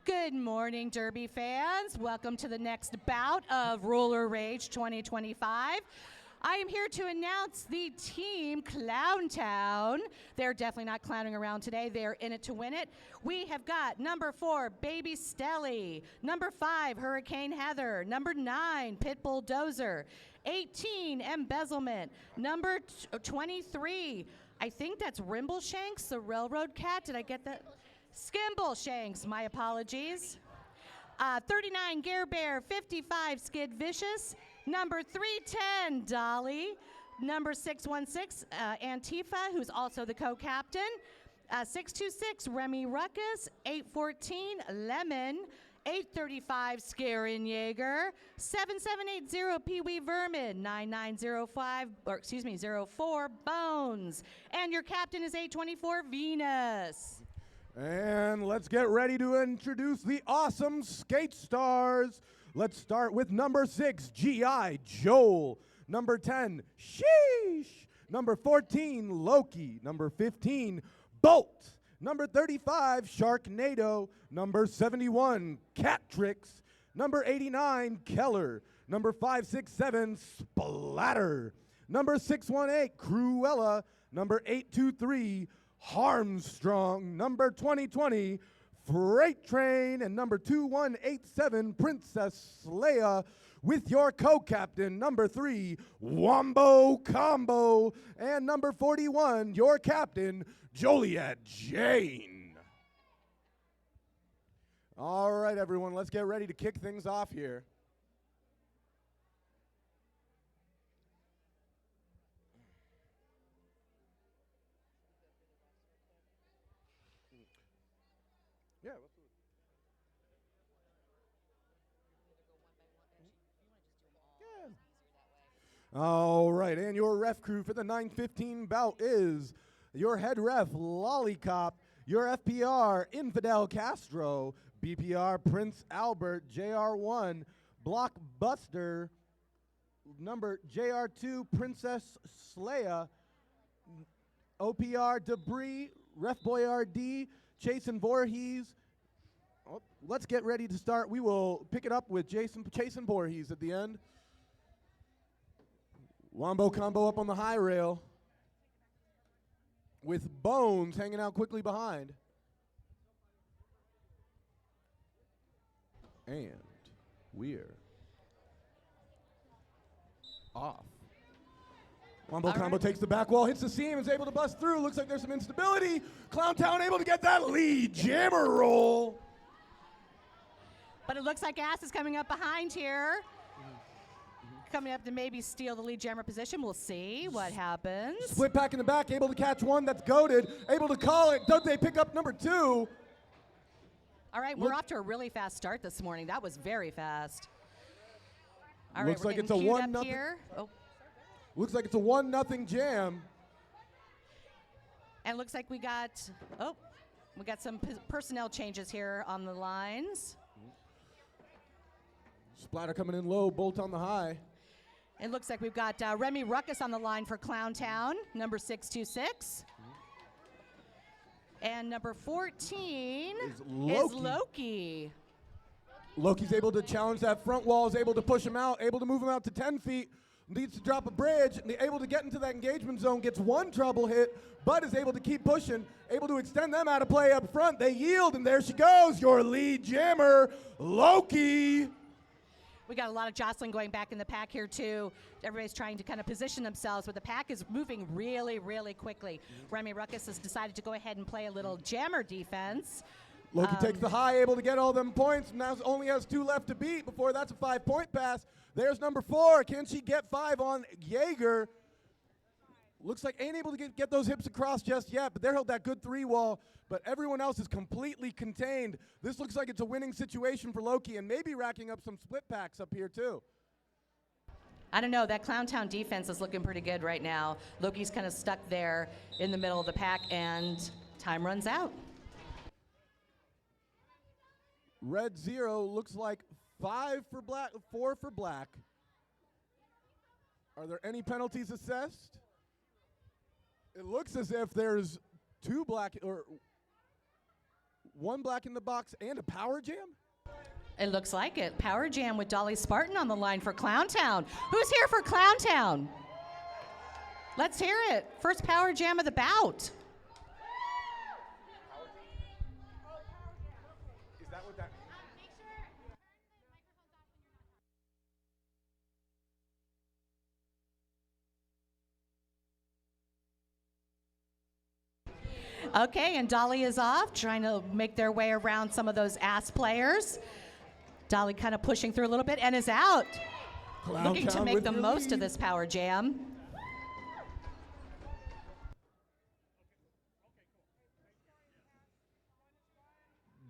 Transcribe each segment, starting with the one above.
Good morning, Derby fans. Welcome to the next bout of Roller Rage 2025. I am here to announce the team Clowntown. They're definitely not clowning around today. They're in it to win it. We have got number 4, Baby Stelly. Number 5, Hurricane Heather. Number 9, Pitbull Dozer. 18, Embezzlement. Number 23, I think that's Rimbleshanks, the railroad cat. Did I get that? Skimbleshanks, my apologies. 39, Gare Bear. 55, Skid Vicious. Number 310, Dolly. Number 616, Antifa, who's also the co-captain. 626, Remy Ruckus. 814, Lemon. 835, Scarin Jaeger. 7780, Pee Wee Vermin. 04, Bones. And your captain is 824, Venus. And let's get ready to introduce the awesome skate stars. Let's start with number 6, G.I. Joel. Number 10, Sheesh. Number 14, Loki. Number 15, Bolt. Number 35, Sharknado. Number 71, Cat Tricks. Number 89, Keller. Number 567, Splatter. Number 618, Cruella. Number 823, Harmstrong. Number 2020, Freight Train. And number 2187, Princess Leia, with your co-captain, number 3, Wombo Combo. And number 41, your captain, Joliet Jane. All right, everyone, let's get ready to kick things off here. Yeah. All right, and your ref crew for the 9:15 bout is your head ref, Lollipop, your FPR, Infidel Castro, BPR, Prince Albert, JR1, Blockbuster, number JR2, Princess Sleia, OPR, Debris, Ref Boy RD, Chasen Voorhees. Oh, let's get ready to start. We will pick it up with Chasen Voorhees at the end. Wombo Combo up on the high rail with Bones hanging out quickly behind. And we're off. Wombo Combo takes the back wall, hits the seam, is able to bust through. Looks like there's some instability. Clowntown able to get that lead jammer roll. But it looks like Ass is coming up behind here. Coming up to maybe steal the lead jammer position. We'll see what happens. Split pack in the back, able to catch one that's goated, able to call it. Don't they pick up number 2? All right, we're off to a really fast start this morning. That was very fast. All right, looks like it's a 1-0 here. Oh. Looks like it's a 1-0 jam. And looks like we got some personnel changes here on the lines. Splatter coming in low, Bolt on the high. It looks like we've got Remy Ruckus on the line for Clowntown, number 626. And number 14 is Loki. Loki's able to challenge that front wall, is able to push him out, able to move him out to 10 feet, needs to drop a bridge, and able to get into that engagement zone, gets one trouble hit, but is able to keep pushing, able to extend them out of play up front. They yield, and there she goes, your lead jammer, Loki. We got a lot of jostling going back in the pack here, too. Everybody's trying to kind of position themselves, but the pack is moving really, really quickly. Remy Ruckus has decided to go ahead and play a little jammer defense. Loki takes the high, able to get all them points. Now only has 2 left to beat before that's a 5-point pass. There's number 4. Can she get 5 on Jaeger? Looks like ain't able to get those hips across just yet, but there held that good 3 wall. But everyone else is completely contained. This looks like it's a winning situation for Loki, and maybe racking up some split packs up here too. I don't know, that Clowntown defense is looking pretty good right now. Loki's kind of stuck there in the middle of the pack, and time runs out. Red 0 looks like 5 for black, 4 for black. Are there any penalties assessed? It looks as if there's 2 black, or One black in the box and a power jam? It looks like it. Power Jam with Dolly Spartan on the line for Clowntown. Who's here for Clowntown? Let's hear it. First Power Jam of the bout. Is that what that Okay, and Dolly is off, trying to make their way around some of those ass players. Dolly kind of pushing through a little bit and is out. Looking to Clowntown make with the your most lead. of this Power Jam.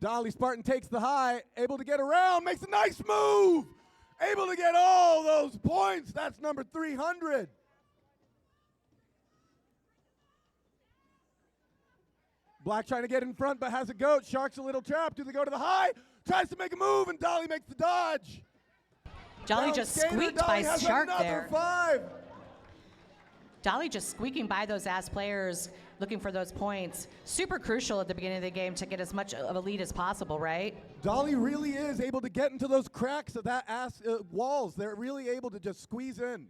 Dolly Spartan takes the high, able to get around, makes a nice move. Able to get all those points. That's number 300. Black trying to get in front, but has a goat. Shark's a little trapped. Do they go to the high? Tries to make a move, and Dolly makes the dodge. Dolly Down just skater, squeaked Dolly by has Shark another there. 5. Dolly just squeaking by those ass players, looking for those points. Super crucial at the beginning of the game to get as much of a lead as possible, right? Dolly really is able to get into those cracks of that ass walls. They're really able to just squeeze in.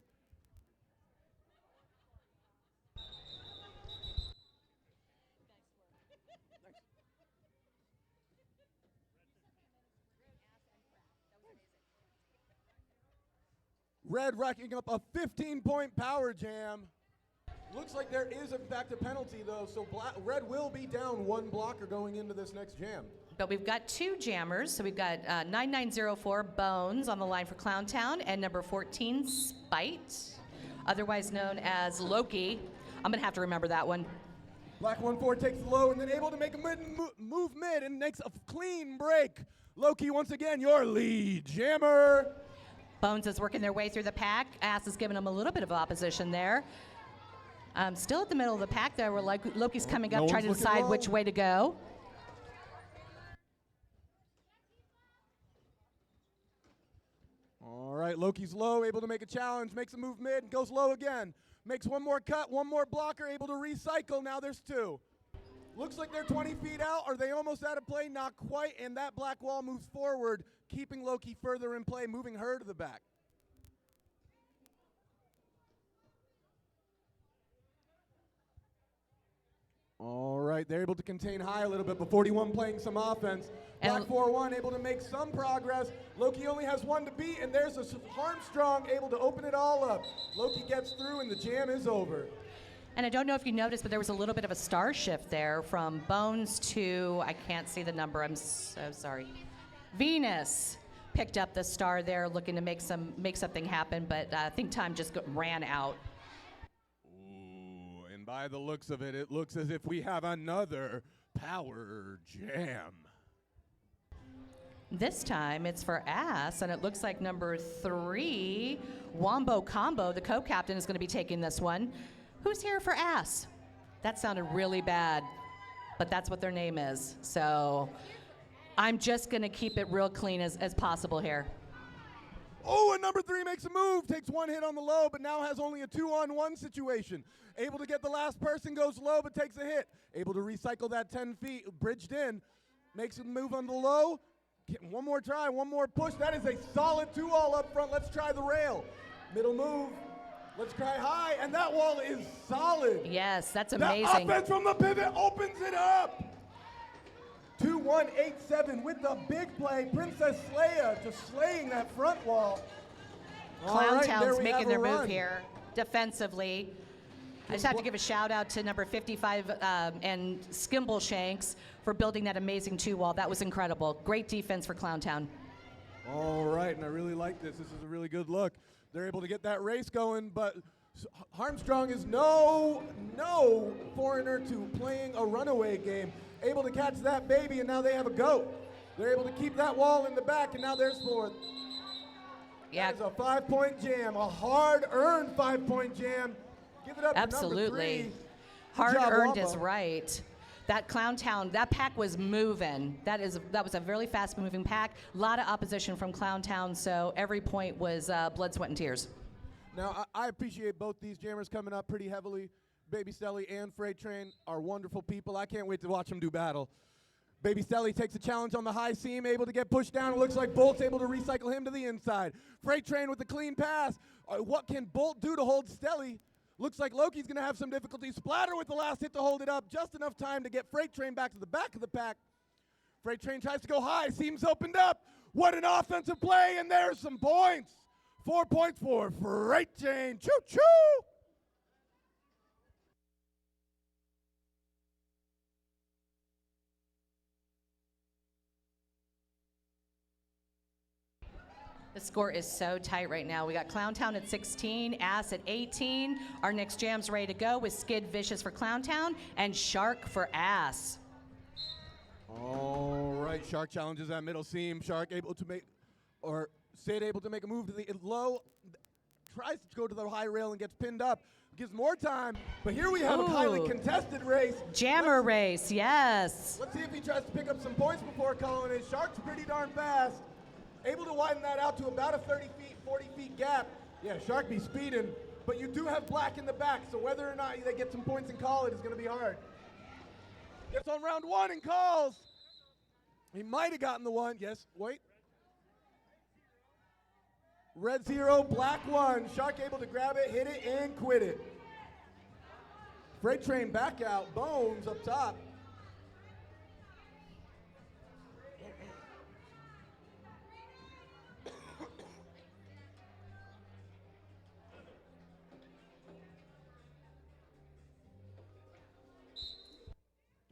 Red racking up a 15-point power jam. Looks like there is in fact a penalty though, so Red will be down one blocker going into this next jam. But we've got two jammers. So we've got 9904 Bones on the line for Clowntown and number 14 Spite, otherwise known as Loki. I'm gonna have to remember that one. Black 1-4 takes the low and then able to make a move mid and makes a clean break. Loki once again, your lead jammer. Bones is working their way through the pack. Ass is giving them a little bit of opposition there. Still at the middle of the pack there, where Loki's coming no up, trying to one's looking decide low. which way to go. All right, Loki's low, able to make a challenge, makes a move mid, goes low again. Makes one more cut, one more blocker, able to recycle. Now there's 2. Looks like they're 20 feet out. Are they almost out of play? Not quite, and that black wall moves forward, keeping Loki further in play, moving her to the back. All right, they're able to contain high a little bit, but 41 playing some offense. Black And- 4-1 able to make some progress. Loki only has 1 to beat, and there's a Armstrong able to open it all up. Loki gets through, and the jam is over. And I don't know if you noticed, but there was a little bit of a star shift there from Bones to, I can't see the number, I'm so sorry. Venus picked up the star there, looking to make something happen, but I think time just ran out. Ooh, and by the looks of it, it looks as if we have another power jam. This time it's for Ass, and it looks like number 3, Wombo Combo, the co-captain, is going to be taking this one. Who's here for Ass? That sounded really bad, but that's what their name is. So I'm just going to keep it real clean as possible here. Oh, and number 3 makes a move, takes 1 hit on the low, but now has only a 2-on-1 situation. Able to get the last person, goes low, but takes a hit. Able to recycle that 10 feet, bridged in, makes a move on the low. One more try, one more push. That is a solid 2-all up front. Let's try the rail. Middle move. Let's try high, and that wall is solid. Yes, that's That amazing. offense from the pivot opens it up. 2-1-8-7 with the big play. Princess Leia just slaying that front wall. All right, there Clowntown's we making have their a move run. here defensively. I just have to give a shout out to number 55 and Skimble Shanks for building that amazing 2-wall. That was incredible. Great defense for Clowntown. All right, and I really like this. This is a really good look. They're able to get that race going, but Armstrong is no foreigner to playing a runaway game. Able to catch that baby, and now they have a goat. They're able to keep that wall in the back, and now there's 4. Yeah, That is a 5-point jam, a hard-earned 5-point jam. Give it up to number absolutely. 3. Good Hard job, earned Wombo. is right. That Clowntown, that pack was moving. That was a really fast moving pack. A lot of opposition from Clowntown, so every point was blood, sweat, and tears. Now, I appreciate both these jammers coming up pretty heavily. Baby Stelly and Freight Train are wonderful people. I can't wait to watch them do battle. Baby Stelly takes a challenge on the high seam, able to get pushed down. It looks like Bolt's able to recycle him to the inside. Freight Train with the clean pass. What can Bolt do to hold Stelly? Looks like Loki's going to have some difficulty. Splatter with the last hit to hold it up. Just enough time to get Freight Train back to the back of the pack. Freight Train tries to go high. Seam's opened up. What an offensive play, and there's some points. 4 points for Freight Train. Choo-choo! The score is so tight right now. We got Clowntown at 16, Ass at 18. Our next jam's ready to go with Skid Vicious for Clowntown and Shark for Ass. All right, Shark challenges that middle seam. Shark able to make, or Sid able to make a move to the low, tries to go to the high rail and gets pinned up. Gives more time, but here we have a highly Ooh. contested race. Jammer race, yes. Let's see if he tries to pick up some points before calling it. Shark's pretty darn fast. Able to widen that out to about a 30 feet, 40 feet gap. Yeah, Shark be speeding, but you do have Black in the back, so whether or not they get some points and call it is going to be hard. Gets on round one and calls. He might have gotten the one. Yes, wait. Red 0, Black 1. Shark able to grab it, hit it, and quit it. Freight Train back out. Bones up top.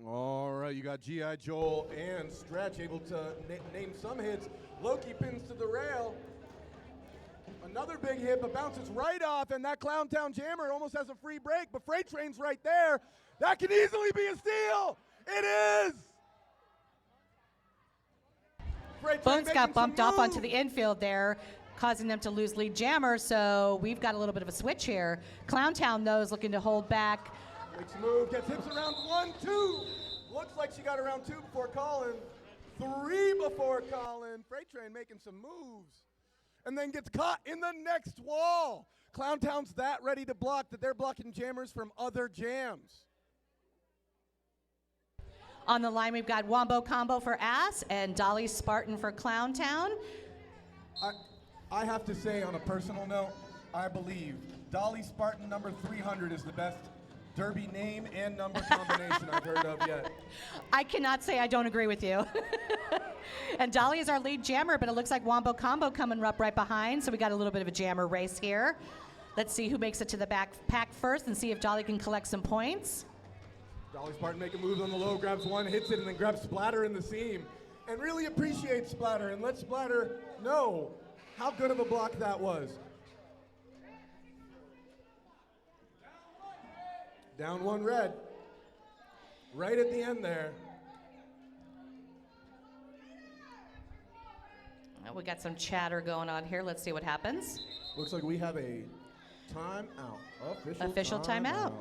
All right, you got G.I. Joel and Stretch able to name some hits. Loki pins to the rail. Another big hit, but bounces right off, and that Clowntown Jammer almost has a free break, but Freight Train's right there. That can easily be a steal. It is! Freight Train Bones making got bumped some off onto moves. the infield there, causing them to lose lead Jammer, so we've got a little bit of a switch here. Clowntown, though, is looking to hold back. Makes a move, gets hips around 1, 2. Looks like she got around 2 before calling. 3 before calling. Freight Train making some moves. And then gets caught in the next wall. Clowntown's that ready to block that they're blocking jammers from other jams. On the line, we've got Wombo Combo for Ass and Dolly Spartan for Clowntown. I have to say, on a personal note, I believe Dolly Spartan number 300 is the best Derby name and number combination I've heard of yet. I cannot say I don't agree with you. And Dolly is our lead jammer, but it looks like Wombo Combo coming up right behind, so we got a little bit of a jammer race here. Let's see who makes it to the back pack first and see if Dolly can collect some points. Dolly Spartan making moves on the low, grabs one, hits it, and then grabs Splatter in the seam. And really appreciates Splatter and lets Splatter know how good of a block that was. Down 1 red. Right at the end there. We got some chatter going on here. Let's see what happens. Looks like we have a timeout. Official timeout.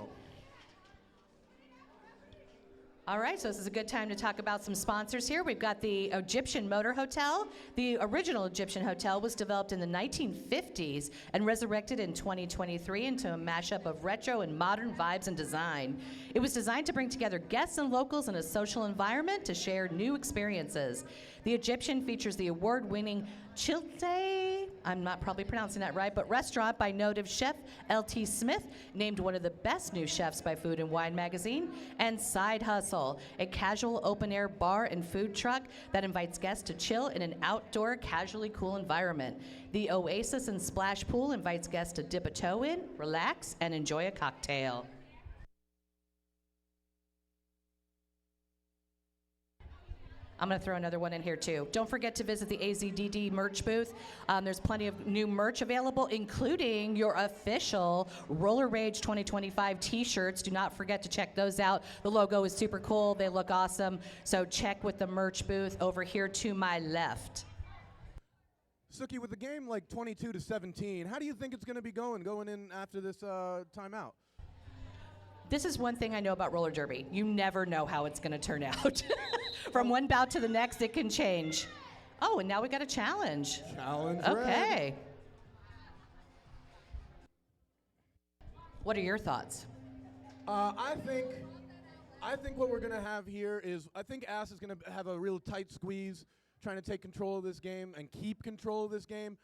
All right, so this is a good time to talk about some sponsors here. We've got the Egyptian Motor Hotel. The original Egyptian Hotel was developed in the 1950s and resurrected in 2023 into a mashup of retro and modern vibes and design. It was designed to bring together guests and locals in a social environment to share new experiences. The Egyptian features the award-winning Chilte, I'm not probably pronouncing that right, but restaurant by noted chef L.T. Smith, named one of the best new chefs by Food and Wine magazine, and Side Hustle, a casual open-air bar and food truck that invites guests to chill in an outdoor, casually cool environment. The Oasis and Splash Pool invites guests to dip a toe in, relax, and enjoy a cocktail. I'm going to throw another one in here too. Don't forget to visit the AZDD merch booth. There's plenty of new merch available, including your official Roller Rage 2025 t-shirts. Do not forget to check those out. The logo is super cool. They look awesome. So check with the merch booth over here to my left. Suki, with the game like 22-17, how do you think it's going to be going in after this timeout? This is one thing I know about roller derby. You never know how it's going to turn out. From one bout to the next, it can change. Oh, and now we got a challenge. Challenge Okay. What are your thoughts? I think I think what we're going to have here is, I think Ass is going to have a real tight squeeze, trying to take control of this game and keep control of this game.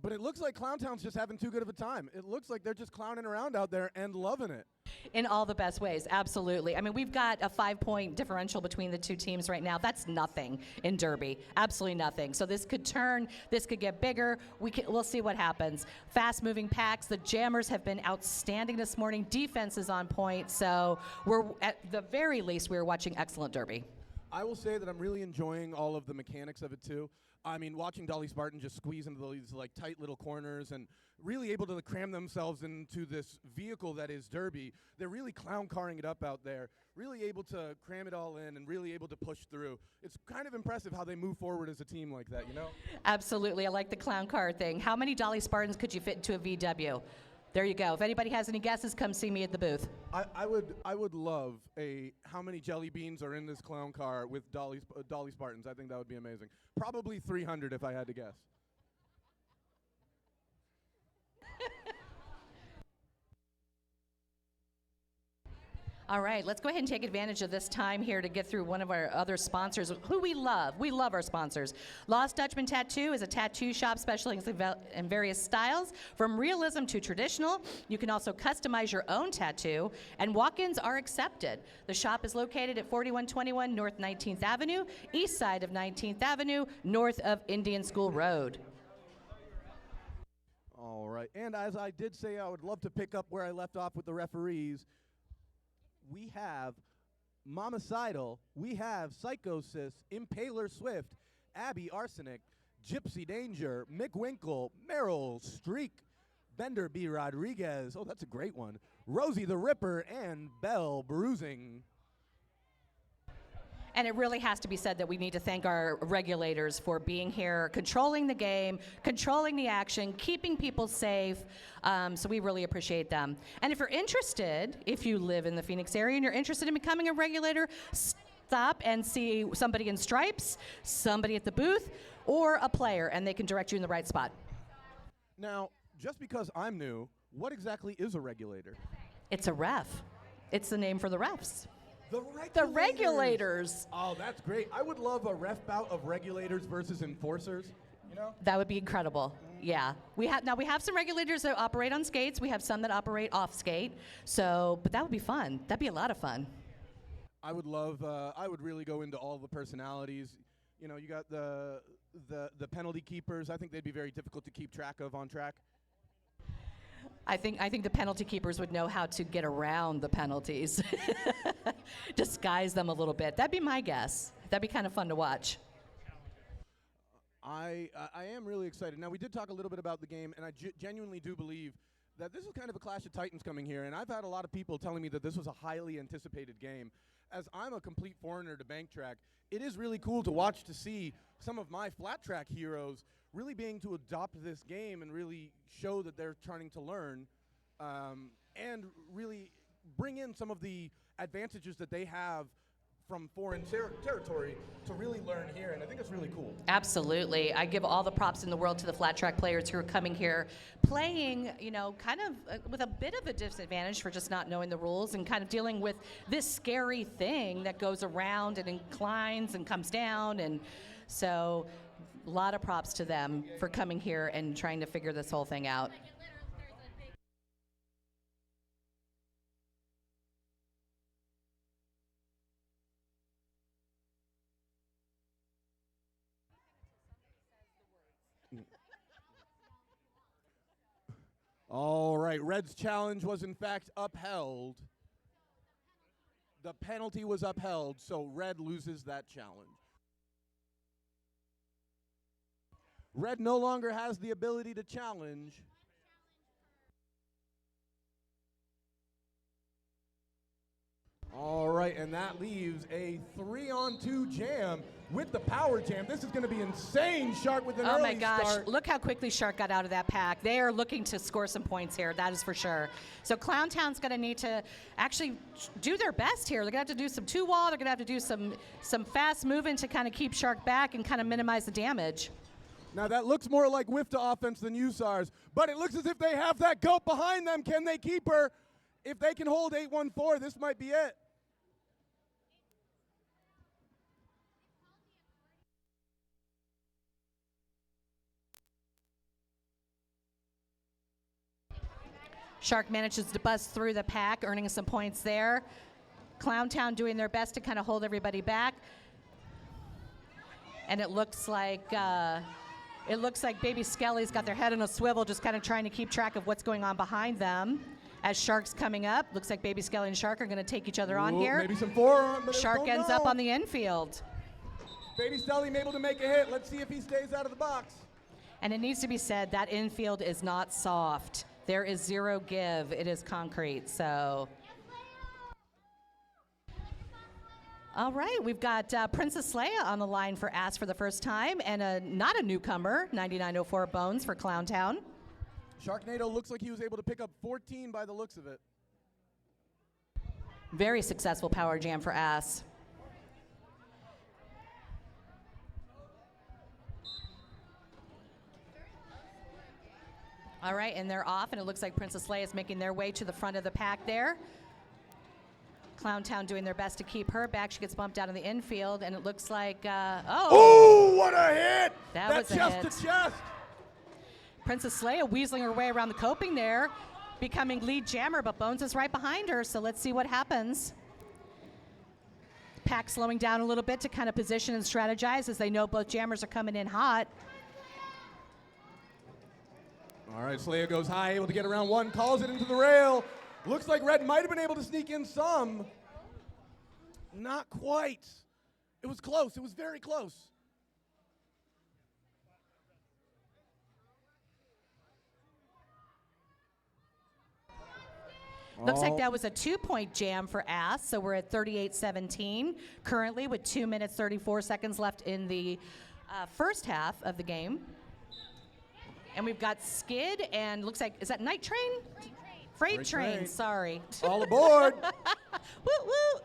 But it looks like Clowntown's just having too good of a time. It looks like they're just clowning around out there and loving it. In all the best ways, absolutely. I mean, we've got a 5-point differential between the two teams right now. That's nothing in Derby, absolutely nothing. So this could turn, this could get bigger. We'll see what happens. Fast-moving packs. The Jammers have been outstanding this morning. Defense is on point. So we're at the very least we're watching excellent Derby. I will say that I'm really enjoying all of the mechanics of it too. I mean, watching Dolly Spartan just squeeze into these like tight little corners and really able to cram themselves into this vehicle that is Derby. They're really clown carring it up out there, really able to cram it all in and really able to push through. It's kind of impressive how they move forward as a team like that, you know? Absolutely. I like the clown car thing. How many Dolly Spartans could you fit into a VW? There you go. If anybody has any guesses, come see me at the booth. I would love how many jelly beans are in this clown car with Dolly Spartans. I think that would be amazing. Probably 300 if I had to guess. All right, let's go ahead and take advantage of this time here to get through one of our other sponsors who we love. We love our sponsors. Lost Dutchman Tattoo is a tattoo shop specializing in various styles, from realism to traditional. You can also customize your own tattoo, and walk-ins are accepted. The shop is located at 4121 North 19th Avenue, east side of 19th Avenue, north of Indian School Road. All right, and as I did say, I would love to pick up where I left off with the referees. We have Mamacidal, we have Psychosis, Impaler Swift, Abby Arsenic, Gypsy Danger, Mick Winkle, Meryl Streak, Bender B. Rodriguez, oh that's a great one, Rosie the Ripper, and Belle Bruising. And it really has to be said that we need to thank our regulators for being here, controlling the game, controlling the action, keeping people safe. So we really appreciate them. And if you're interested, if you live in the Phoenix area and you're interested in becoming a regulator, stop and see somebody in stripes, somebody at the booth, or a player, and they can direct you in the right spot. Now, just because I'm new, what exactly is a regulator? It's a ref. It's the name for the refs. The regulators. Oh, that's great. I would love a ref bout of regulators versus enforcers, you know? That would be incredible. Yeah. We have some regulators that operate on skates. We have some that operate off skate. So, but that would be fun. That'd be a lot of fun. I would really go into all the personalities. You know, you got the penalty keepers. I think they'd be very difficult to keep track of on track. I think the penalty keepers would know how to get around the penalties, disguise them a little bit. That'd be my guess. That'd be kind of fun to watch. I am really excited. Now, we did talk a little bit about the game, and I genuinely do believe that this is kind of a clash of titans coming here, and I've had a lot of people telling me that this was a highly anticipated game. As I'm a complete foreigner to bank track, it is really cool to watch, to see some of my flat track heroes really being to adopt this game and really show that they're trying to learn and really bring in some of the advantages that they have from foreign territory to really learn here, and I think it's really cool. Absolutely. I give all the props in the world to the flat track players who are coming here playing, you know, kind of with a bit of a disadvantage for just not knowing the rules and kind of dealing with this scary thing that goes around and inclines and comes down, and so a lot of props to them for coming here and trying to figure this whole thing out. All right, Red's challenge was in fact upheld. The penalty was upheld, so Red loses that challenge. Red no longer has the ability to challenge. All right, and that leaves a 3-on-2 jam with the power jam. This is going to be insane, Shark, with an early Oh my gosh, start. look how quickly Shark got out of that pack. They are looking to score some points here, that is for sure. So Clowntown's going to need to actually do their best here. They're going to have to do some two-wall. They're going to have to do some fast moving to kind of keep Shark back and kind of minimize the damage. Now that looks more like whiff to offense than USARS, but it looks as if they have that goat behind them. Can they keep her? If they can hold 8-1-4, this might be it. Shark manages to bust through the pack, earning some points there. Clowntown doing their best to kind of hold everybody back. And it looks like Baby Skelly's got their head on a swivel, just kind of trying to keep track of what's going on behind them. As Shark's coming up, looks like Baby Skelly and Shark are going to take each other on here. Maybe some forearm, but Shark ends up on the infield. Baby Skelly able to make a hit. Let's see if he stays out of the box. And it needs to be said, that infield is not soft. There is zero give. It is concrete, so. All right, we've got Princess Leia on the line for Ask for the first time, and not a newcomer, 9904 Bones for Clowntown. Sharknado looks like he was able to pick up 14 by the looks of it. Very successful power jam for Ass. All right, and they're off, and it looks like Princess Leia is making their way to the front of the pack there. Clowntown doing their best to keep her back. She gets bumped out in the infield, and it looks like, oh, what a hit! That was a chest hit. to chest. Princess Leia weaseling her way around the coping there, becoming lead jammer, but Bones is right behind her, so let's see what happens. Pack slowing down a little bit to kind of position and strategize as they know both jammers are coming in hot. All right, Leia goes high, able to get around one, calls it into the rail. Looks like Red might have been able to sneak in some. Not quite. It was close. It was very close. Looks like that was a 2-point jam for Ass, so we're at 38-17 currently with 2 minutes 34 seconds left in the first half of the game. And we've got Skid and looks like, is that Night Train? Freight Train, sorry. All aboard. Woo woo.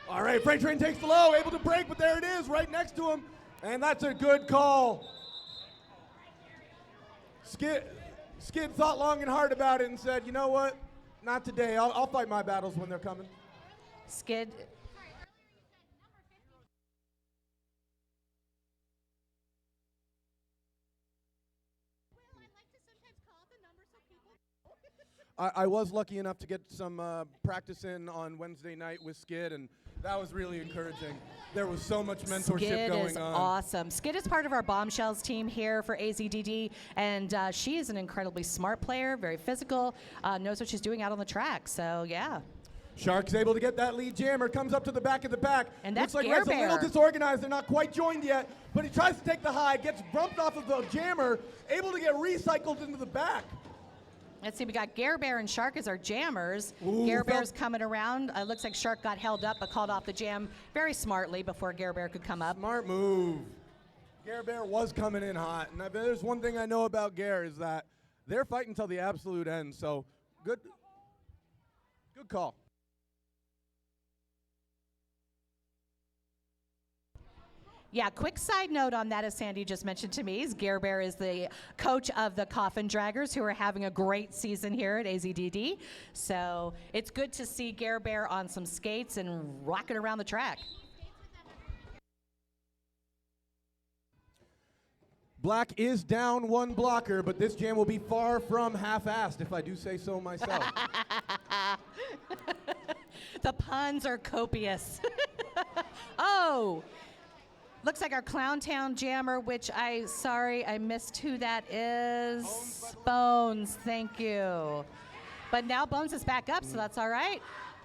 All right, Freight Train takes the low, able to break, but there it is right next to him. And that's a good call. Skid thought long and hard about it and said, you know what? Not today. I'll fight my battles when they're coming. Skid. I was lucky enough to get some practice in on Wednesday night with Skid, and that was really encouraging. There was so much mentorship Skid going is on. Awesome. Skid is part of our Bombshells team here for AZDD, and she is an incredibly smart player, very physical, knows what she's doing out on the track. So, yeah. Shark's able to get that lead jammer, comes up to the back of the pack. And that's Looks like Gare Red's a little Bear. disorganized. They're not quite joined yet, but he tries to take the high, gets bumped off of the jammer, able to get recycled into the back. Let's see, we got Gare Bear and Shark as our jammers. Ooh, Gare Bear's coming around. Looks like Shark got held up but called off the jam very smartly before Gare Bear could come up. Smart move. Gare Bear was coming in hot, and if there's one thing I know about Gare is that they're fighting until the absolute end, so good call. Yeah, quick side note on that, as Sandy just mentioned to me, is Gare Bear is the coach of the Coffin Draggers, who are having a great season here at AZDD. So it's good to see Gare Bear on some skates and rocking around the track. Black is down one blocker, but this jam will be far from half-assed, if I do say so myself. The puns are copious. Oh! Looks like our Clowntown jammer, which I missed who that is. Bones, thank you. But now Bones is back up, so that's all right.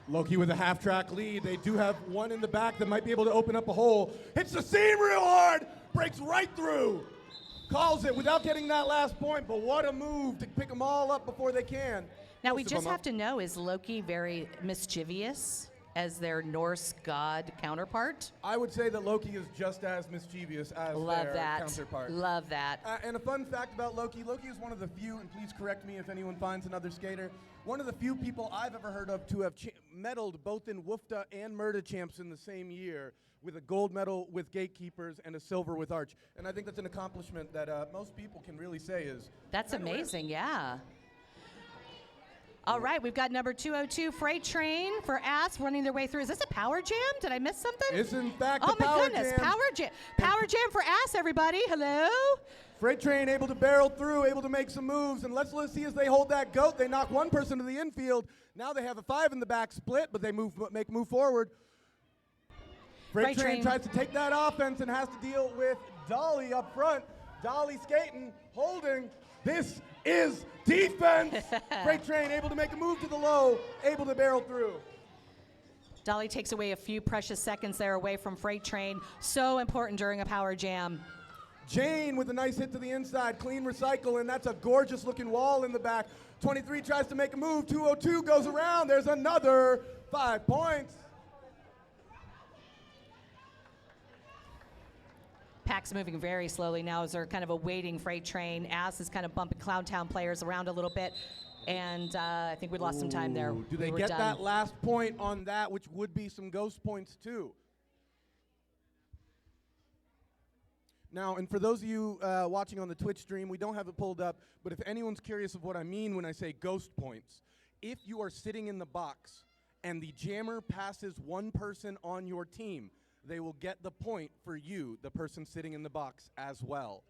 Loki with a half-track lead. They do have one in the back that might be able to open up a hole. Hits the seam real hard, breaks right through. Calls it without getting that last point, but what a move to pick them all up before they can. Now we just have to know, is Loki very mischievous as their Norse god counterpart? I would say that Loki is just as mischievous as their counterpart. Love that. And a fun fact about Loki, Loki is one of the few, and please correct me if anyone finds another skater, one of the few people I've ever heard of to have medaled both in WUFTA and Murda Champs in the same year, with a gold medal with Gatekeepers and a silver with Arch. And I think that's an accomplishment that most people can really say is... That's amazing, yeah. All right, we've got number 202, Freight Train for Ass running their way through. Is this a power jam? Did I miss something? It's in fact Oh the my power goodness, jam. power jam. Power jam for Ass, everybody. Hello? Freight Train able to barrel through, able to make some moves, and let's see as they hold that goat. They knock one person to the infield. Now they have a 5 in the back split, but they make a move forward. Freight Train tries to take that offense and has to deal with Dolly up front. Dolly skating, holding. This is defense. Freight Train able to make a move to the low, able to barrel through. Dolly takes away a few precious seconds there away from Freight Train. So important during a power jam. Jane with a nice hit to the inside, clean recycle, and that's a gorgeous looking wall in the back. 23 tries to make a move, 202 goes around, there's another 5 points. Pack's moving very slowly now as they're kind of awaiting Freight Train. Ass is kind of bumping Clowntown players around a little bit, and I think we lost some time there. Do they get that last point on that, which would be some ghost points too? Now, and for those of you watching on the Twitch stream, we don't have it pulled up, but if anyone's curious of what I mean when I say ghost points, if you are sitting in the box and the jammer passes one person on your team, they will get the point for you, the person sitting in the box, as well.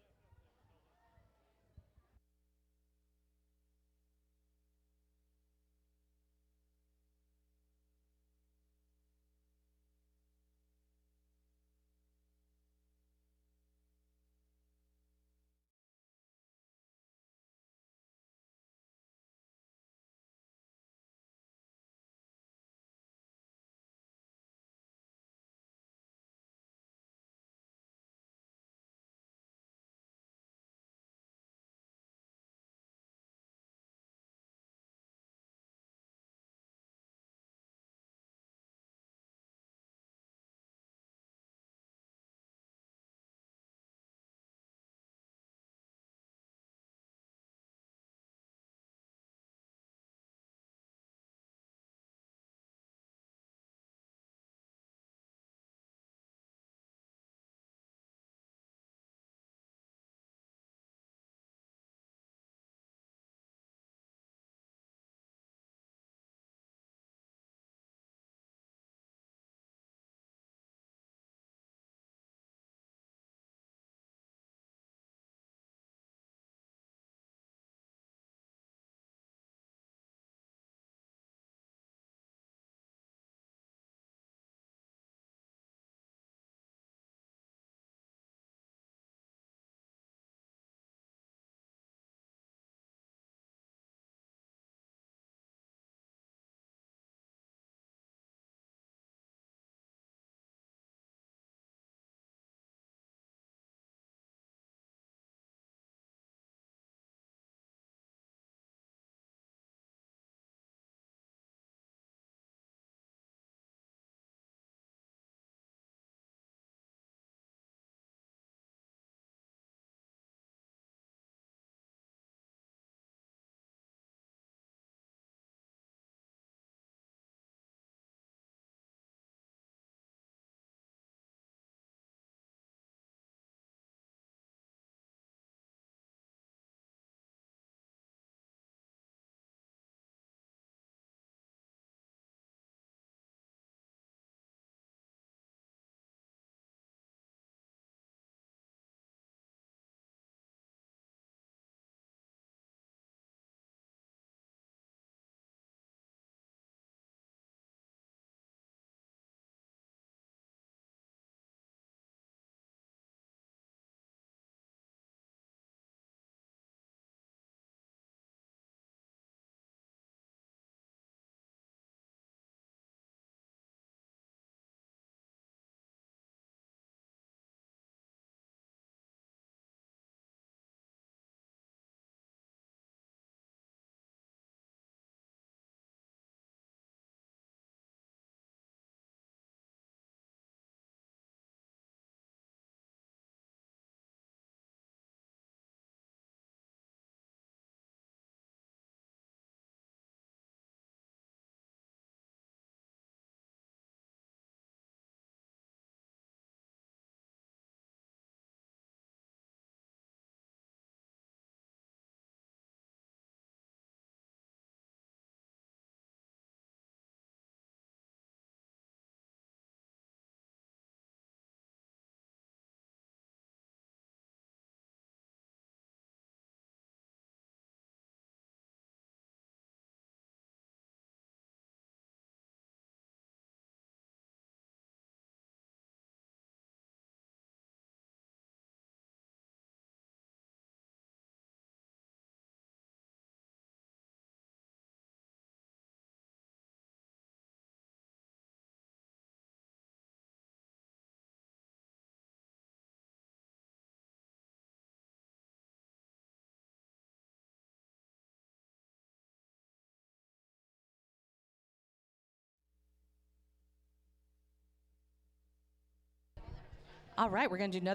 All right, we're going to do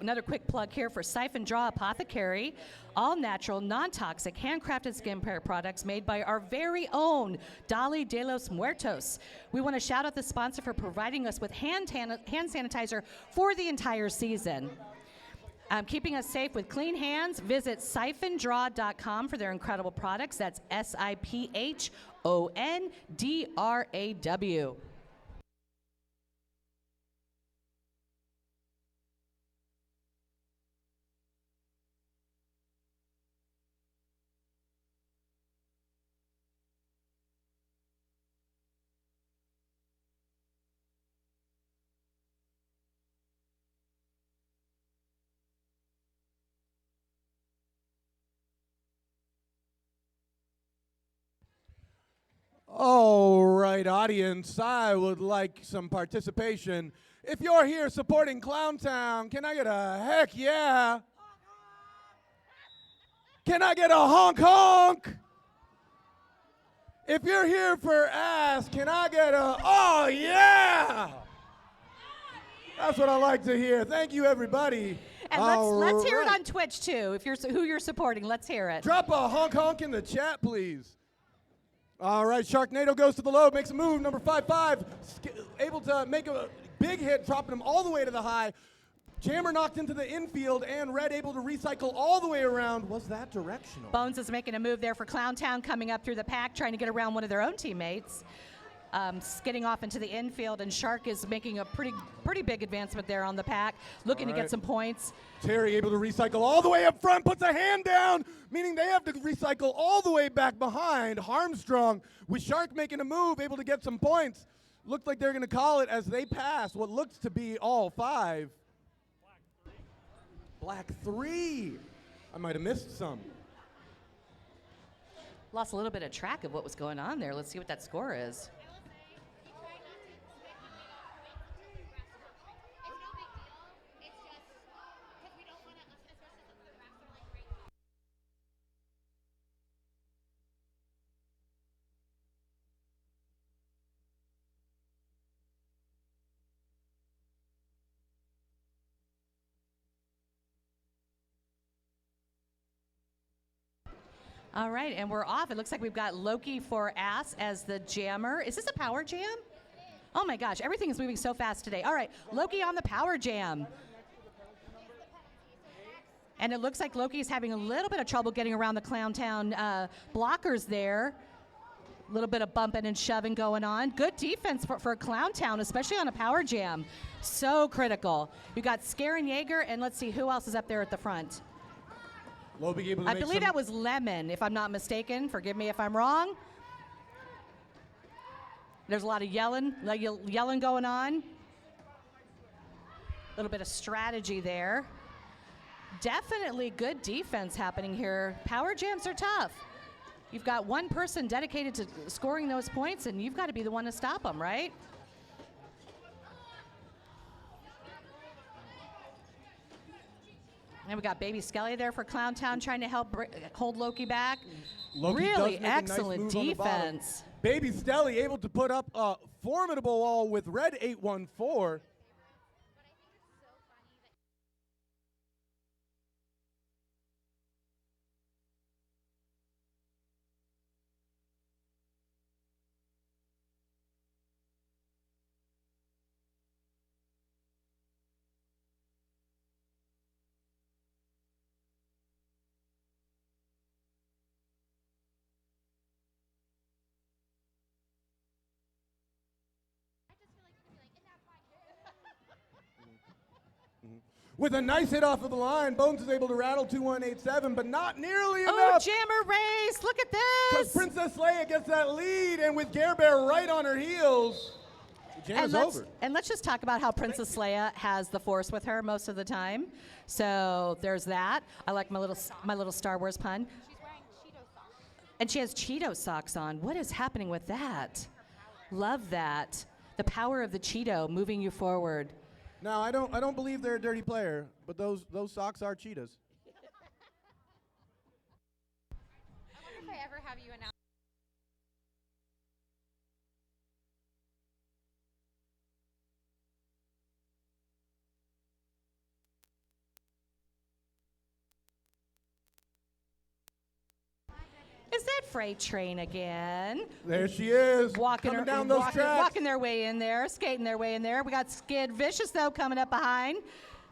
another quick plug here for Siphon Draw Apothecary, all natural, non-toxic, handcrafted skincare products made by our very own Dolly de los Muertos. We want to shout out the sponsor for providing us with hand sanitizer for the entire season. Keeping us safe with clean hands, visit siphondraw.com for their incredible products. That's SIPHONDRAW. All right, audience, I would like some participation. If you're here supporting Clowntown, can I get a heck yeah? Can I get a honk honk? If you're here for ass, can I get a oh yeah? That's what I like to hear. Thank you, everybody. And let's hear it on Twitch too. If you're who you're supporting, let's hear it. Drop a honk honk in the chat, please. All right, Sharknado goes to the low, makes a move. Number 5-5, able to make a big hit, dropping him all the way to the high. Jammer knocked into the infield, and Red able to recycle all the way around. Was that directional? Bones is making a move there for Clowntown, coming up through the pack, trying to get around one of their own teammates. Skidding off into the infield, and Shark is making a pretty big advancement there on the pack, looking to get some points. Terry able to recycle all the way up front, puts a hand down, meaning they have to recycle all the way back behind. Harmstrong with Shark making a move, able to get some points. Looked like they're going to call it as they pass what looks to be all 5. Black 3. I might have missed some. Lost a little bit of track of what was going on there. Let's see what that score is. All right, and we're off. It looks like we've got Loki for ass as the jammer. Is this a power jam? Oh my gosh, everything is moving so fast today. All right, Loki on the power jam. And it looks like Loki is having a little bit of trouble getting around the Clowntown blockers there. A little bit of bumping and shoving going on. Good defense for Clowntown, especially on a power jam. So critical. We got Scare and Jaeger, and let's see who else is up there at the front. I believe that was Lemon, if I'm not mistaken. Forgive me if I'm wrong. There's a lot of yelling going on. A little bit of strategy there. Definitely good defense happening here. Power jams are tough. You've got one person dedicated to scoring those points, and you've got to be the one to stop them, right? And we got Baby Skelly there for Clowntown, trying to help hold Loki back. Loki really excellent defense. Baby Skelly able to put up a formidable wall with Red 814. With a nice hit off of the line, Bones is able to rattle 2187, but not nearly enough. Oh, jammer race, look at Because this. Princess Leia gets that lead, and with Gare Bear right on her heels, the jam is over. And let's just talk about how Princess Leia has the Force with her most of the time. So there's that. I like my little Star Wars pun. She's wearing Cheeto socks. And she has Cheeto socks on. What is happening with that? Love that. The power of the Cheeto moving you forward. Now, I don't believe they're a dirty player, but those socks are Cheetahs. I wonder if I ever have you announce. Freight Train again. There she is. Walking coming down those tracks. walking their way in there, skating their way in there. We got Skid Vicious, though, coming up behind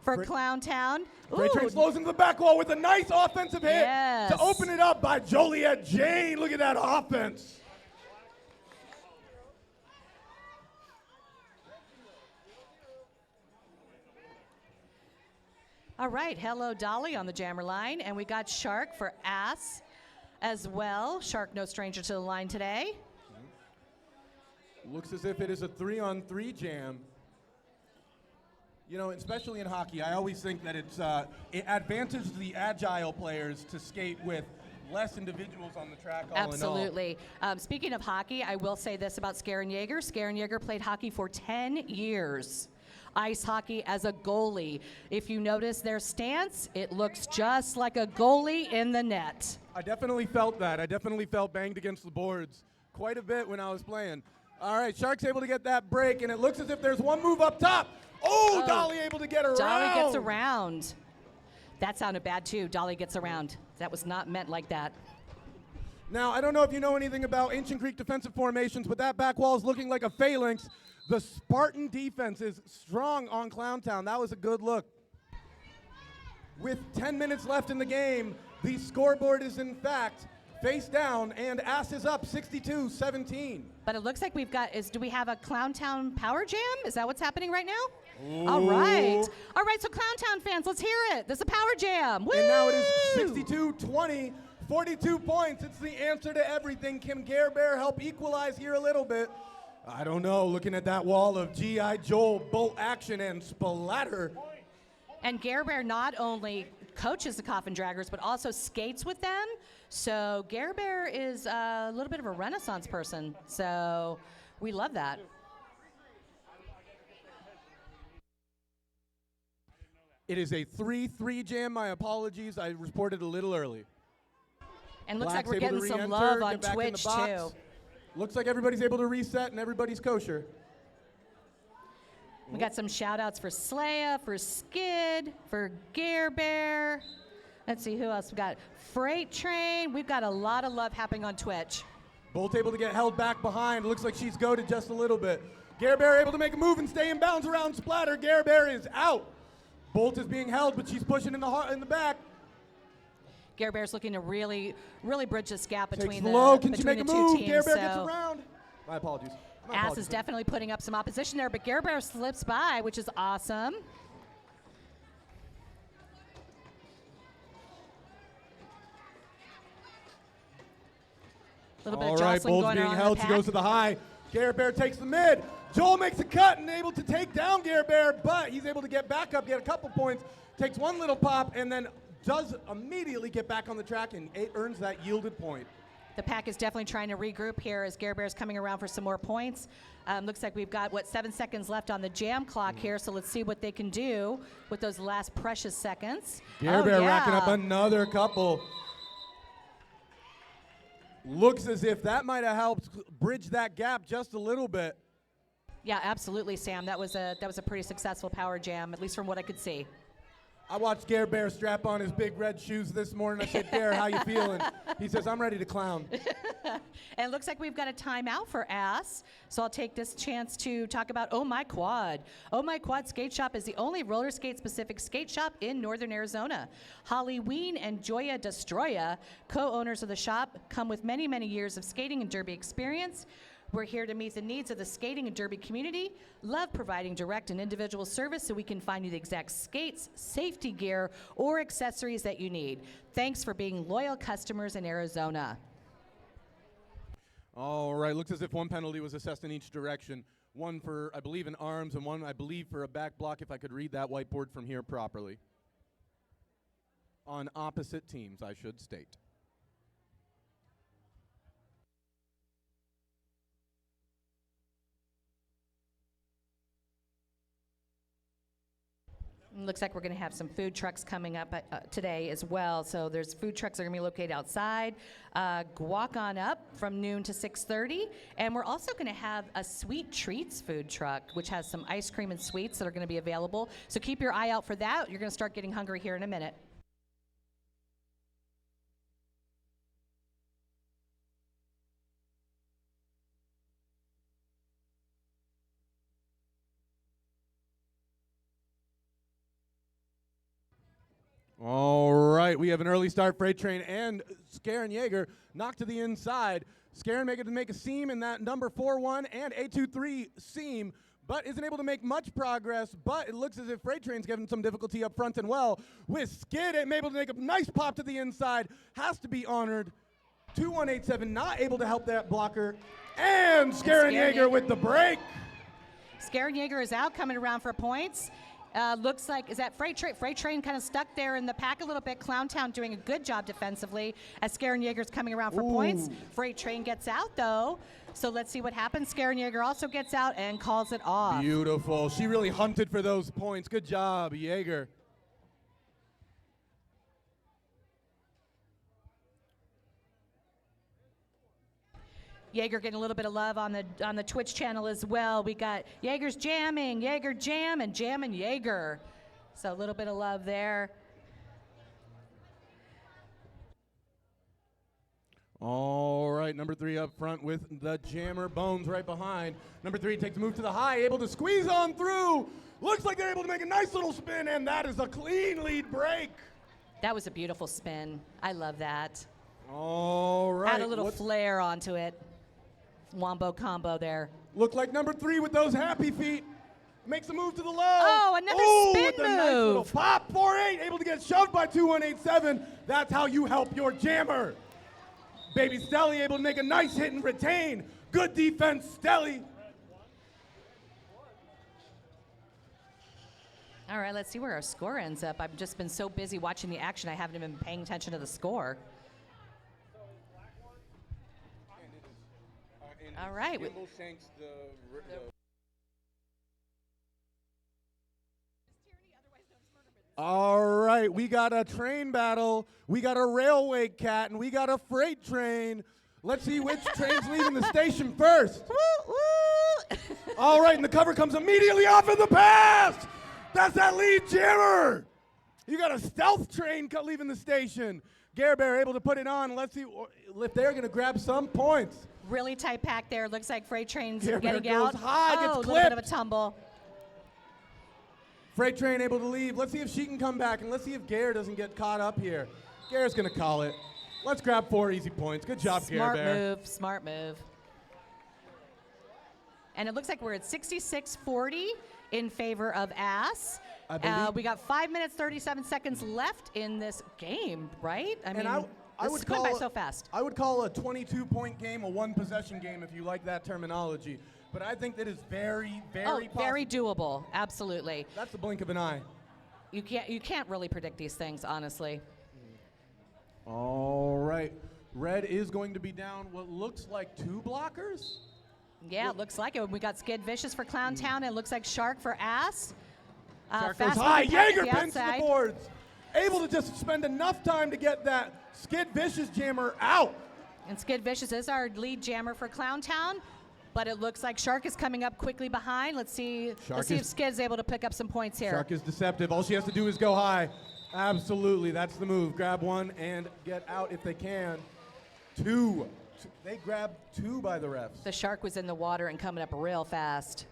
for Clown Town. Freight Train slows into the back wall with a nice offensive hit Yes. to open it up by Joliet Jane. Look at that offense. All right, hello Dolly on the jammer line, and we got Shark for Ass as well. Shark, no stranger to the line today. Looks as if it is a 3-on-3 jam. You know, especially in hockey, I always think that it advantages the agile players to skate with less individuals on the track all in all. Absolutely. Speaking of hockey, I will say this about Skaren Yeager. Skaren Yeager played hockey for 10 years. Ice hockey as a goalie. If you notice their stance, it looks just like a goalie in the net. I definitely felt that. I definitely felt banged against the boards quite a bit when I was playing. All right, Shark's able to get that break, and it looks as if there's one move up top. Oh, Dolly able to get around. Dolly gets around. That sounded bad too. Dolly gets around. That was not meant like that. Now, I don't know if you know anything about Ancient Creek defensive formations, but that back wall is looking like a phalanx. The Spartan defense is strong on Clowntown. That was a good look. With 10 minutes left in the game, the scoreboard is in fact face down and Ass is up 62-17. But it looks like do we have a Clowntown power jam? Is that what's happening right now? Ooh. All right, so Clowntown fans, let's hear it. There's a power jam. Woo! And now it is 62-20, 42 points. It's the answer to everything. Can Gare Bear help equalize here a little bit? I don't know, looking at that wall of G.I. Joe, bolt action, and splatter. And Gare Bear not only coaches the Coffin Draggers, but also skates with them. So Gare Bear is a little bit of a Renaissance person. So we love that. It is a 3-3 jam. My apologies. I reported a little early. And looks Black's like we're able getting to some re-enter, love on get back in the Twitch, box. too. Looks like everybody's able to reset and everybody's kosher. We got some shout outs for Slaya, for Skid, for Gare Bear. Let's see who else we got. Freight Train. We've got a lot of love happening on Twitch. Bolt able to get held back behind. Looks like she's goaded just a little bit. Gare Bear able to make a move and stay in bounds around Splatter. Gare Bear is out. Bolt is being held, but she's pushing in the back. Gare Bear's looking to really bridge this gap between Can she make a two move? teams. Gare Bear gets around. My apologies. Ass is definitely putting up some opposition there, but Gare Bear slips by, which is awesome. A little bit of jostling Bolt's going being on in held. the She pack. goes to the high. Gare Bear takes the mid. Joel makes a cut and able to take down Gare Bear, but he's able to get back up, get a couple points, takes one little pop, and then does immediately get back on the track and earns that yielded point. The pack is definitely trying to regroup here as Gare Bear's coming around for some more points. Looks like we've got, 7 seconds left on the jam clock here, so let's see what they can do with those last precious seconds. Gare Bear racking up another couple. Looks as if that might have helped bridge that gap just a little bit. Yeah, absolutely, Sam. That was a pretty successful power jam, at least from what I could see. I watched Gare Bear strap on his big red shoes this morning. I said, Gare, how you feeling? He says, I'm ready to clown. And it looks like we've got a timeout for Ass, so I'll take this chance to talk about Oh My Quad. Oh My Quad Skate Shop is the only roller skate specific skate shop in Northern Arizona. Holly Ween and Joya Destroya, co-owners of the shop, come with many, many years of skating and derby experience. We're here to meet the needs of the skating and derby community, love providing direct and individual service so we can find you the exact skates, safety gear, or accessories that you need. Thanks for being loyal customers in Arizona. All right, looks as if one penalty was assessed in each direction. One for, I believe, an arms, and one, I believe, for a back block, if I could read that whiteboard from here properly. On opposite teams, I should state. Looks like we're going to have some food trucks coming up today as well. So there's food trucks that are going to be located outside. Guac on up from noon to 6:30. And we're also going to have a Sweet Treats food truck, which has some ice cream and sweets that are going to be available. So keep your eye out for that. You're going to start getting hungry here in a minute. right, we have an early start. Freight Train and Skaren Jaeger knocked to the inside. Skaren making to make a seam in that number 4-1 and 8-2-3 seam, but isn't able to make much progress. But it looks as if Freight Train's given some difficulty up front and well. With Skid able to make a nice pop to the inside, has to be honored. 2-1-8-7 not able to help that blocker. And Skaren Jaeger with the break. Skaren Jaeger is out, coming around for points. Looks like, is that Freight Train? Freight Train kind of stuck there in the pack a little bit. Clowntown doing a good job defensively as Skaren Jaeger's coming around for points. Freight Train gets out though. So let's see what happens. Skaren Jaeger also gets out and calls it off. Beautiful. She really hunted for those points. Good job, Jaeger. Jaeger getting a little bit of love on the Twitch channel as well. We got Jaeger's jamming, Jaeger jam, and Jaeger. So a little bit of love there. All right, number 3 up front with the jammer. Bones right behind. Number 3 takes a move to the high, able to squeeze on through. Looks like they're able to make a nice little spin, and that is a clean lead break. That was a beautiful spin. I love that. All right. Add a little flair onto it. Wombo combo there. Looked like number 3 with those happy feet. Makes a move to the low. Oh, another spin with a move. Nice little pop. 4-8, able to get shoved by 2-1-8-7. That's how you help your jammer. Baby Stelly able to make a nice hit and retain. Good defense, Stelly. All right, let's see where our score ends up. I've just been so busy watching the action, I haven't even been paying attention to the score. All right. All right, we got a train battle, we got a railway cat, and we got a freight train. Let's see which train's leaving the station first. Woo, woo. All right, and the cover comes immediately off in the pass. That's that lead jammer. You got a stealth train leaving the station. Gare Bear able to put it on. Let's see if they're going to grab some points. Really tight pack there. Looks like Freight Train's Gare Bear getting goes out. high, gets a little bit of a clipped. tumble. Freight Train able to leave. Let's see if she can come back, and let's see if Gare doesn't get caught up here. Gare's going to call it. Let's grab 4 easy points. Good job, Gare Smart Bear. move, smart move. And it looks like we're at 66-40 in favor of Ass. I believe. We got 5 minutes, 37 seconds left in this game, right? I mean, I this would is going call by so fast. I would call a 22-point game a one-possession game if you like that terminology. But I think that is very, very possible. Very doable, absolutely. That's the blink of an eye. You can't really predict these things, honestly. All right. Red is going to be down what looks like 2 blockers. Yeah, it looks like it. We got Skid Vicious for Clowntown, and it looks like Shark for Ass. Shark Fast goes high. moving pack at Jaeger the pins to the outside. boards. Able to just spend enough time to get that Skid Vicious jammer out. And Skid Vicious is our lead jammer for Clowntown, but it looks like Shark is coming up quickly behind. Let's see if Skid's able to pick up some points here. Shark is deceptive. All she has to do is go high. Absolutely, that's the move. Grab 1 and get out if they can. 2. They grabbed 2 by the refs. The Shark was in the water and coming up real fast.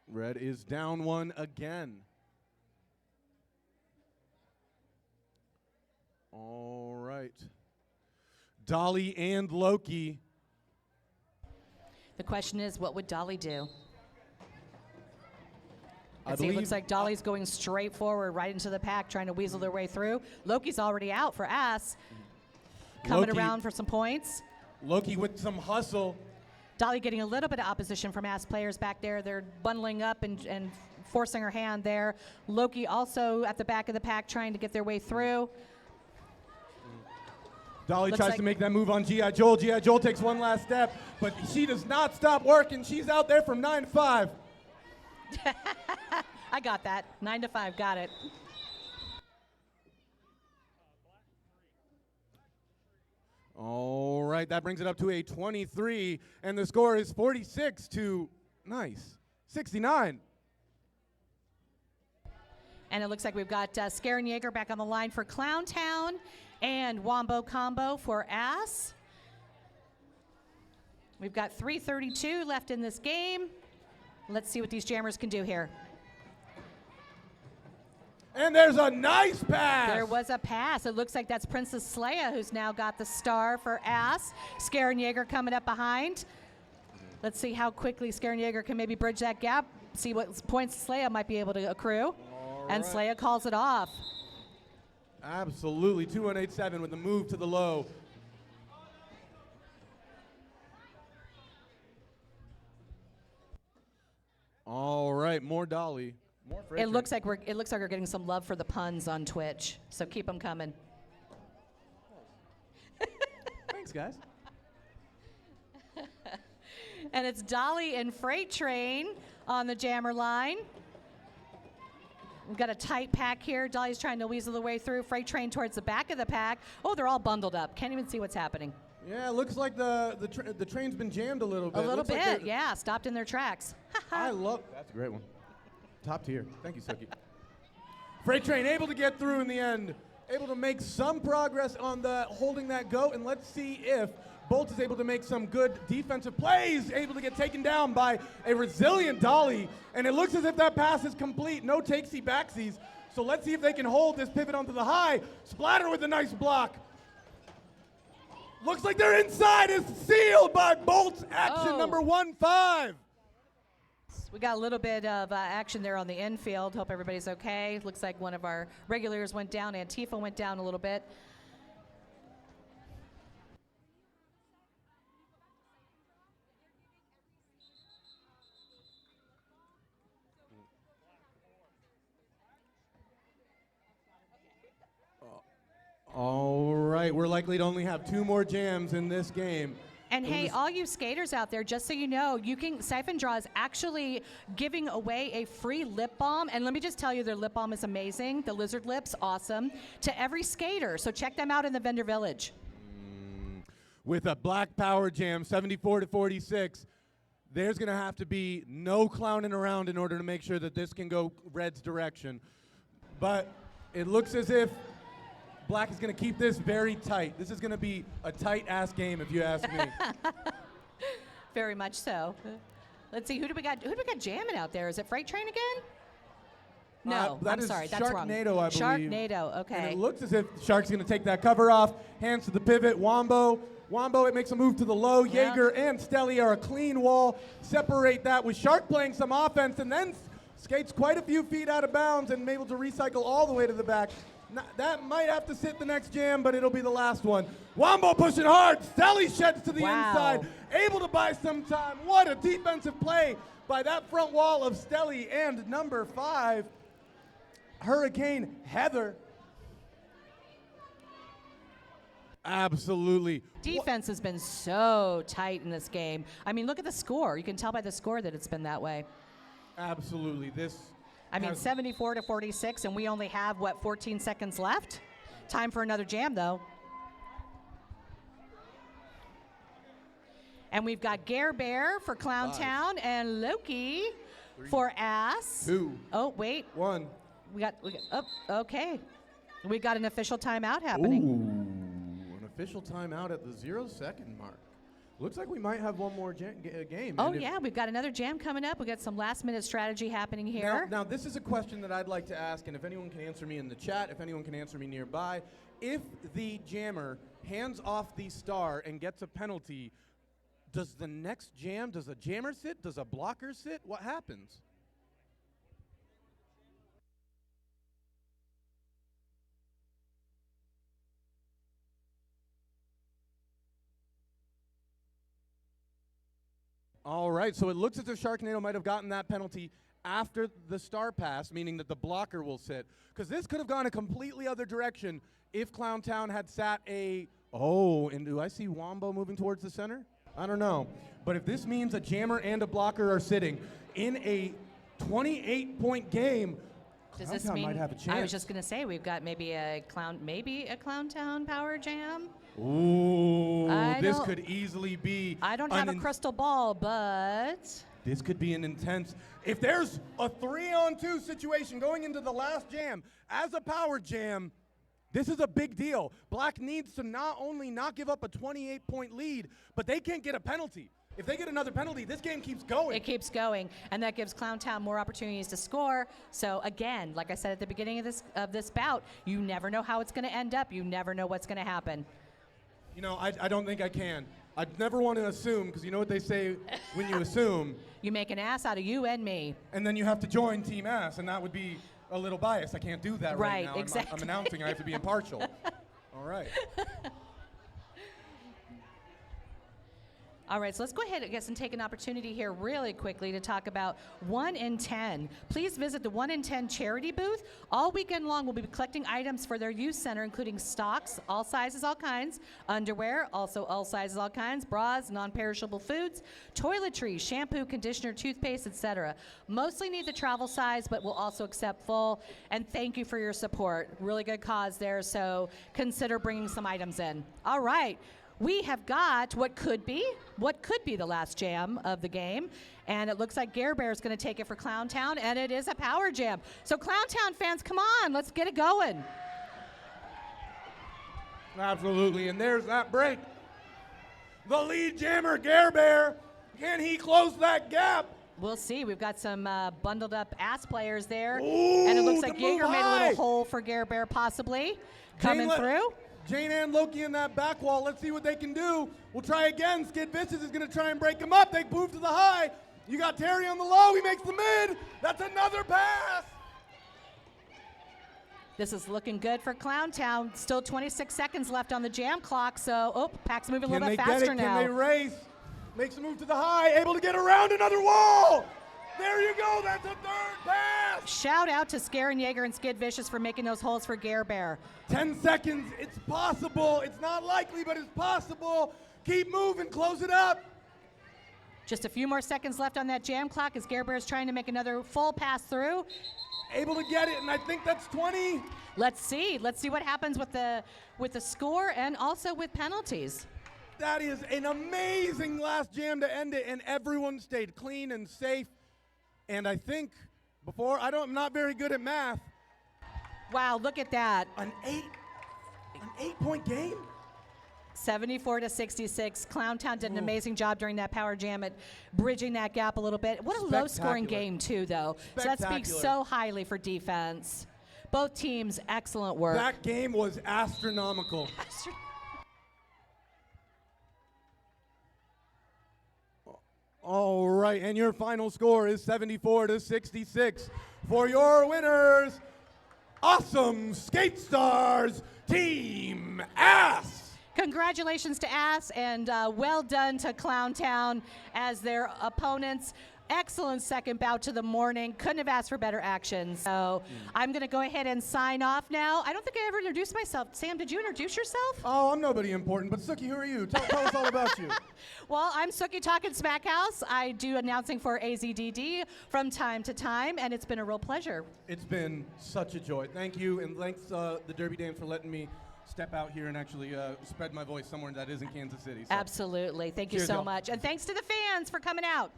Red is down 1 again. All right. Dolly and Loki. The question is, what would Dolly do? I Let's see, it believe- looks like Dolly's going straight forward, right into the pack, trying to weasel their way through. Loki's already out for Ass, coming Loki- around for some points. Loki with some hustle. Dolly getting a little bit of opposition from Ass players back there. They're bundling up and forcing her hand there. Loki also at the back of the pack trying to get their way through. Dolly Looks tries like- to make that move on G.I. Joel. G.I. Joel takes one last step, but she does not stop working. She's out there from 9 to 5. I got that. 9 to 5, got it. All right, that brings it up to a 23, and the score is 46 to 69. And it looks like we've got Skaren Jaeger back on the line for Clowntown and Wombo Combo for Ass. We've got 3:32 left in this game. Let's see what these jammers can do here. And there's a nice pass. There was a pass. It looks like that's Princess Leia who's now got the star for ass. Skaren Yeager coming up behind. Let's see how quickly Skaren Yeager can maybe bridge that gap, see what points Leia might be able to accrue. And right. Leia calls it off. Absolutely, 2187 with the move to the low. All right, more Dolly. More freight It train. looks like we're getting some love for the puns on Twitch. So keep them coming. Thanks, guys. And it's Dolly and Freight Train on the jammer line. We've got a tight pack here. Dolly's trying to weasel the way through. Freight Train towards the back of the pack. Oh, they're all bundled up. Can't even see what's happening. Yeah, it looks like the train's been jammed a little bit. A little Looks like bit, they're- yeah. Stopped in their tracks. I love. That's a great one. Top tier. Thank you, Suki. Freight Train able to get through in the end. Able to make some progress on the holding that goat, and let's see if Bolt is able to make some good defensive plays, able to get taken down by a resilient Dolly, and it looks as if that pass is complete. No takesy backsies. So let's see if they can hold this pivot onto the high. Splatter with a nice block. Looks like their inside is sealed by Bolt's action Oh. number 1-5. We got a little bit of action there on the infield. Hope everybody's okay. Looks like one of our regulars went down. Antifa went down a little bit. All right, we're likely to only have 2 more jams in this game. And It hey, was- all you skaters out there, just so you know, Siphon Draw is actually giving away a free lip balm. And let me just tell you, their lip balm is amazing. The lizard lips, awesome, to every skater. So check them out in the vendor village. With a Black Power Jam, 74-46, there's going to have to be no clowning around in order to make sure that this can go Red's direction. But it looks as if Black is going to keep this very tight. This is going to be a tight-ass game, if you ask me. Very much so. Let's see, who do we got jamming out there? Is it Freight Train again? No, that I'm is sorry, that's wrong. Sharknado, I believe. Sharknado, And okay. it looks as if Shark's going to take that cover off. Hands to the pivot. Wombo, it makes a move to the low. Yeah. Jaeger and Stelly are a clean wall. Separate that with Shark playing some offense and then skates quite a few feet out of bounds and able to recycle all the way to the back. That might have to sit the next jam, but it'll be the last one. Wombo pushing hard. Stelly sheds to the Wow. inside. Able to buy some time. What a defensive play by that front wall of Stelly and number 5, Hurricane Heather. Absolutely. Defense has been so tight in this game. I mean, look at the score. You can tell by the score that it's been that way. Absolutely. This. I mean, has- 74-46, and we only have, 14 seconds left? Time for another jam, though. And we've got Gare Bear for Clown Town and Loki for Ass. 2, Oh, wait. 1. Okay. We got an official timeout happening. Ooh, an official timeout at the 0-second mark. Looks like we might have one more game. Oh, And if- yeah, we've got another jam coming up. We've got some last-minute strategy happening here. Now, this is a question that I'd like to ask, and if anyone can answer me in the chat, if anyone can answer me nearby, if the jammer hands off the star and gets a penalty, does the next jam, does a jammer sit? Does a blocker sit? What happens? All right, so it looks as if Sharknado might have gotten that penalty after the star pass, meaning that the blocker will sit. Because this could have gone a completely other direction if Clown Town had sat a... Oh, and do I see Wombo moving towards the center? I don't know. But if this means a jammer and a blocker are sitting in a 28-point game, Does Clown this Town mean? might have a chance. I was just gonna say we've got maybe a Clown Town power jam. Ooh, I this don't- could easily be... I don't have a crystal ball, but This could be an intense. If there's a 3-on-2 situation going into the last jam as a power jam, this is a big deal. Black needs to not only not give up a 28-point lead, but they can't get a penalty. If they get another penalty, this game keeps going. It keeps going, and that gives Clowntown more opportunities to score. So again, like I said at the beginning of this bout, you never know how it's going to end up. You never know what's going to happen. You know, I don't think I can. I'd never want to assume, because you know what they say when you assume. You make an ass out of you and me. And then you have to join Team Ass, and that would be a little biased. I can't do that right now. Exactly. I'm announcing. I have to be impartial. All right. All right, so let's go ahead, I guess, and take an opportunity here really quickly to talk about 1 in 10. Please visit the 1 in 10 charity booth. All weekend long, we'll be collecting items for their youth center, including stocks, all sizes, all kinds, underwear, also all sizes, all kinds, bras, non-perishable foods, toiletries, shampoo, conditioner, toothpaste, etc. Mostly need the travel size, but we'll also accept full. And thank you for your support. Really good cause there, so consider bringing some items in. All right. We have got what could be the last jam of the game, and it looks like Gare Bear is going to take it for Clowntown, and it is a power jam. So Clowntown fans, come on, let's get it going. Absolutely, and there's that break. The lead jammer, Gare Bear. Can he close that gap? We'll see. We've got some bundled up ass players there, Ooh, and it looks like the move Jaeger made a high. little hole for Gare Bear possibly coming through. Jane and Loki in that back wall. Let's see what they can do. We'll try again. Skid Vicious is going to try and break him up. They move to the high. You got Terry on the low. He makes the mid. That's another pass. This is looking good for Clowntown. Still 26 seconds left on the jam clock, so, Pack's moving a little bit faster now. Can they race? Makes a move to the high. Able to get around another wall. There you go. That's a third pass. Shout out to Scaren Jaeger and Skid Vicious for making those holes for Gare Bear. 10 seconds. It's possible. It's not likely, but it's possible. Keep moving. Close it up. Just a few more seconds left on that jam clock as Gare Bear is trying to make another full pass through. Able to get it, and I think that's 20. Let's see. Let's see what happens with the score and also with penalties. That is an amazing last jam to end it, and everyone stayed clean and safe. And I think I'm not very good at math. Wow, look at that. An 8-point game? 74-66. Clowntown did an amazing job during that power jam at bridging that gap a little bit. What a low-scoring game, too, though. So that speaks so highly for defense. Both teams, excellent work. That game was astronomical. All right, and your final score is 74-66. For your winners, Awesome Skate Stars Team Ass. Congratulations to Ass, and well done to Clowntown as their opponents. Excellent second bout to the morning. Couldn't have asked for better action. So I'm going to go ahead and sign off now. I don't think I ever introduced myself. Sam, did you introduce yourself? Oh, I'm nobody important, but Suki, who are you? Tell us all about you. Well, I'm Suki Talkin' Smackhouse. I do announcing for AZDD from time to time, and it's been a real pleasure. It's been such a joy. Thank you, and thanks the Derby Dames for letting me step out here and actually spread my voice somewhere that isn't Kansas City. So. Absolutely. Thank you Cheers, so y'all. much. And thanks to the fans for coming out.